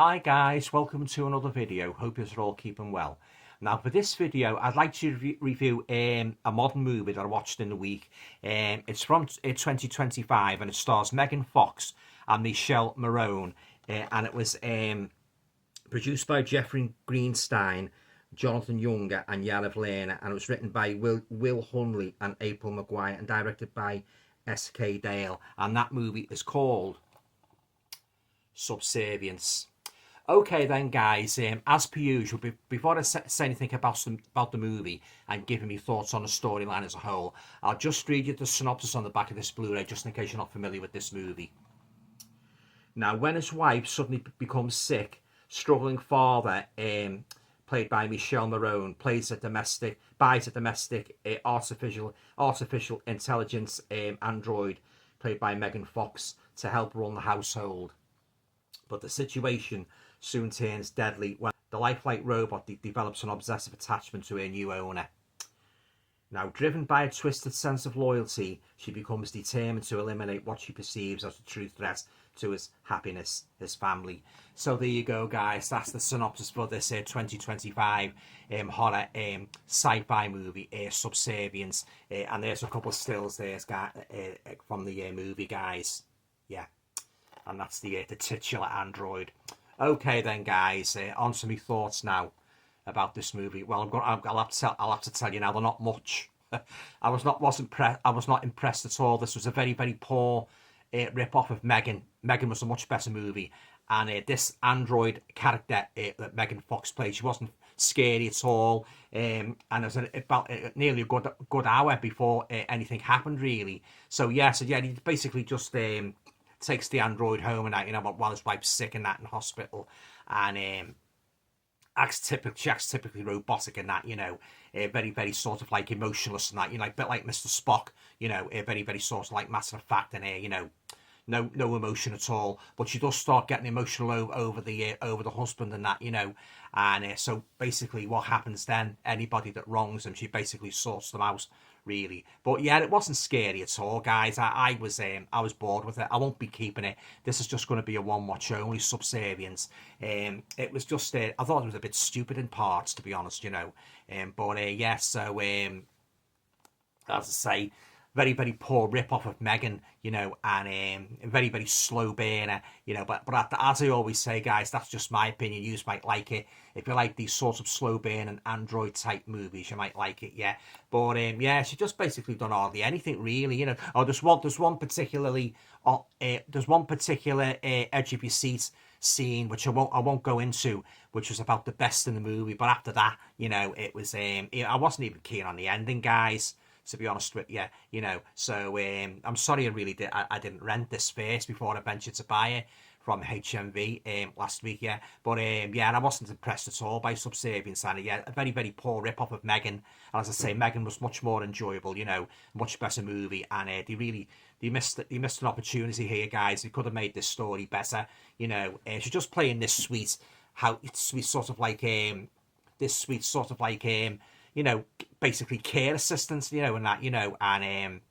Hi guys, welcome to another video. Hope you're all keeping well. Now for this video I'd like to review a modern movie that I watched in the week. It's from 2025 and it stars Megan Fox and Michelle Marone, and it was produced by Jeffrey Greenstein, Jonathan Younger and Yarav Lerner, and it was written by Will Hunley and April Maguire and directed by S.K. Dale, and that movie is called Subservience. Okay then guys, as per usual, before I say anything about the movie and giving me thoughts on the storyline as a whole, I'll just read you the synopsis on the back of this Blu-ray just in case you're not familiar with this movie. Now, when his wife suddenly becomes sick, struggling father, played by Michelle Marone, buys a domestic artificial intelligence android, played by Megan Fox, to help run the household. But the situation soon turns deadly when the lifelike robot develops an obsessive attachment to her new owner. Now, driven by a twisted sense of loyalty, she becomes determined to eliminate what she perceives as a true threat to his happiness, his family. So there you go, guys. That's the synopsis for this 2025 horror sci-fi movie, Subservience. And there's a couple of stills there from the movie, guys. Yeah. And that's the titular android. Okay then, guys, on to my thoughts now about this movie. Well, I'll have to tell you now, they're not much. I was not impressed at all. This was a very, very poor rip-off of Megan. Megan was a much better movie, and this android character that Megan Fox played, she wasn't scary at all. And it was about nearly a good hour before anything happened, really. So yeah, he basically just takes the android home and that, while his wife's sick and that in hospital, and she acts typically robotic and that, very, very sort of like emotionless and that, a bit like Mr. Spock, very, very sort of like matter of fact, and no emotion at all. But she does start getting emotional over the husband and that, and so basically what happens then, anybody that wrongs them, she basically sorts them out, really. But yeah, it wasn't scary at all, guys. I was bored with it. I won't be keeping it. This is just going to be a one watch only, Subservience. It was just I thought it was a bit stupid in parts, to be honest, but yeah, so as I say, very, very poor rip-off of Megan, and very, very slow burner, but as I always say, guys, that's just my opinion. You might like it. If you like these sorts of slow burn and android-type movies, you might like it, yeah. But, yeah, she just basically done hardly anything, really, Oh, there's one particular edge of your seat scene, which I won't go into, which was about the best in the movie, but after that, it was, I wasn't even keen on the ending, guys, to be honest with you, so I'm sorry I didn't rent this first before I ventured to buy it from HMV last week, yeah, but yeah, and I wasn't impressed at all by Subservience, and yeah, a very, very poor rip-off of Megan, and as I say, Megan was much more enjoyable, much better movie, and they missed an opportunity here, guys. They could have made this story better, she's just playing this sweet sort of like basically care assistants, and that, and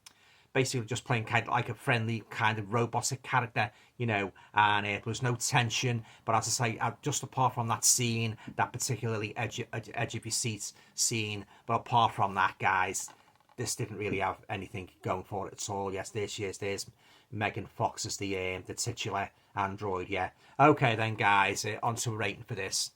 basically just playing kind of like a friendly kind of robotic character, and there was no tension. But as I say, just apart from that scene, that particularly edge of your seat scene, but apart from that, guys, this didn't really have anything going for it at all. Yes, there she is. There's Megan Fox as the titular android, yeah. Okay then, guys, on to a rating for this.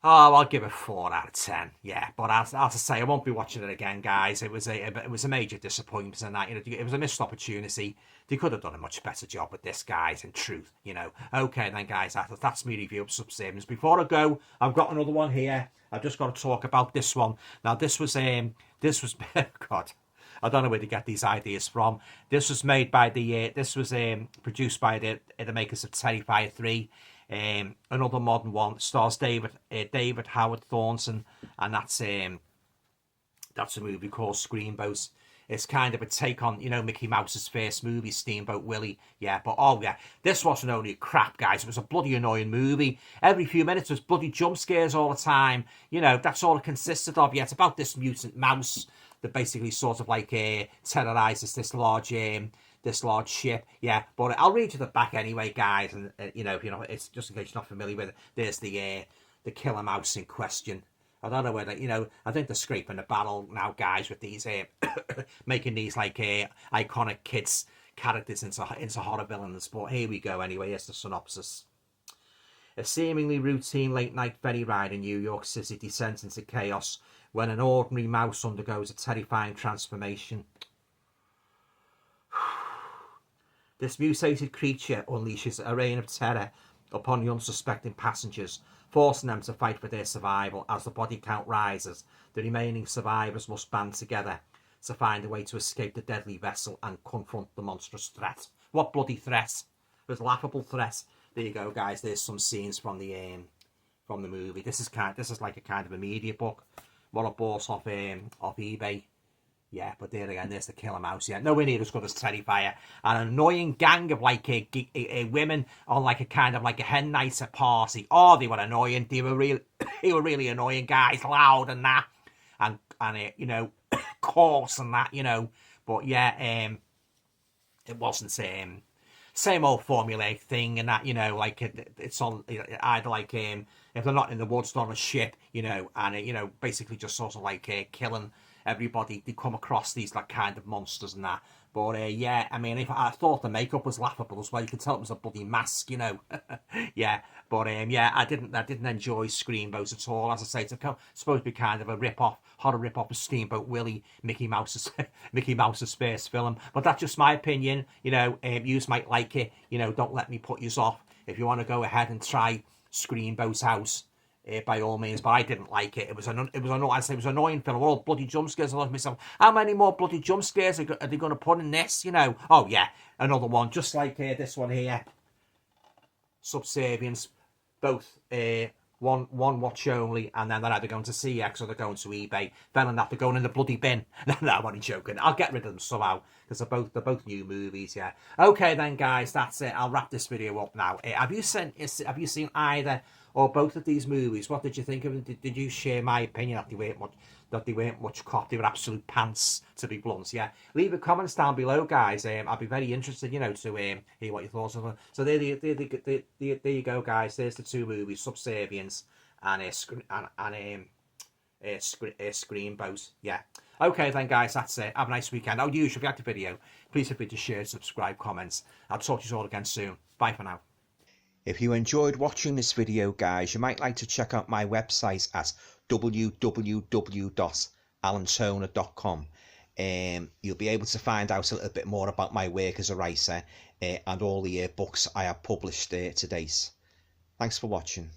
Oh, I'll give it 4 out of 10. Yeah, but as I say, I won't be watching it again, guys. It was a major disappointment, and that it was a missed opportunity. They could have done a much better job with this, guys. In truth, Okay, then, guys, that's my review of Subservience. Before I go, I've got another one here. I've just got to talk about this one. Now, this was God, I don't know where to get these ideas from. This was made by produced by the makers of Terrifier 3. Another modern one, stars David Howard Thornton, and that's a movie called Scream Boat. It's kind of a take on, Mickey Mouse's first movie, Steamboat Willie. Yeah, but oh yeah, this wasn't only crap, guys. It was a bloody annoying movie. Every few minutes there's bloody jump scares all the time. That's all it consisted of. Yeah, it's about this mutant mouse that basically sort of like terrorizes this large this large ship. Yeah, but I'll read you the back anyway, guys. And you know, it's just in case you're not familiar with it. There's the killer mouse in question. I don't know whether, I think they're scraping the barrel now, guys, with these making these like iconic kids characters into horror villains. But here we go anyway. Here's the synopsis. A seemingly routine late-night ferry ride in New York City descends into chaos when an ordinary mouse undergoes a terrifying transformation. This mutated creature unleashes a reign of terror upon the unsuspecting passengers, forcing them to fight for their survival. As the body count rises, the remaining survivors must band together to find a way to escape the deadly vessel and confront the monstrous threat. What bloody threat? It was a laughable threat. There you go, guys. There's some scenes from the movie. This is like a kind of a media book. What I bought off eBay. Yeah, but there again, there's the killer mouse. Yeah, nowhere near as good as Terrifier. An annoying gang of like women on like a kind of like a hen night at party. Oh, they were annoying. They were really annoying guys, loud and that, and coarse and that, But yeah, it wasn't same old formulaic thing and that, like it's on either like if they're not in the woods, they're on a ship, and basically just sort of like killing everybody. They come across these like kind of monsters and that. But yeah, I mean, if I thought the makeup was laughable as well, you could tell it was a bloody mask, Yeah, but yeah, I didn't enjoy Scream Boat at all. As I say, it's supposed to be kind of a horror rip off of Steamboat Willie, Mickey Mouse's first film. But that's just my opinion. You might like it. Don't let me put you off. If you want to go ahead and try Scream Boat out, by all means, but I didn't like it. It was annoying film. All bloody jump scares. I thought to myself, how many more bloody jump scares are they going to put in this? Oh yeah, another one, just like this one here. Subservience, both one watch only, and then they're either going to CX or they're going to eBay. Then that they're going in the bloody bin. No, I'm only joking. I'll get rid of them somehow because they're both new movies. Yeah. Okay then, guys, that's it. I'll wrap this video up now. Have you seen either or both of these movies? What did you think of them? Did you share my opinion that they weren't much cop? They were absolute pants, to be blunt. Yeah, leave a comments down below, guys. I'd be very interested, to hear what your thoughts are. So there you go, guys. There's the two movies, Subservience and Scream Boat. Yeah. Okay then, guys, that's it. Have a nice weekend. If you like the video, please feel free to share, subscribe, comments. I'll talk to you all again soon. Bye for now. If you enjoyed watching this video, guys, you might like to check out my website at www.alantoner.com. You'll be able to find out a little bit more about my work as a writer and all the books I have published to date. Thanks for watching.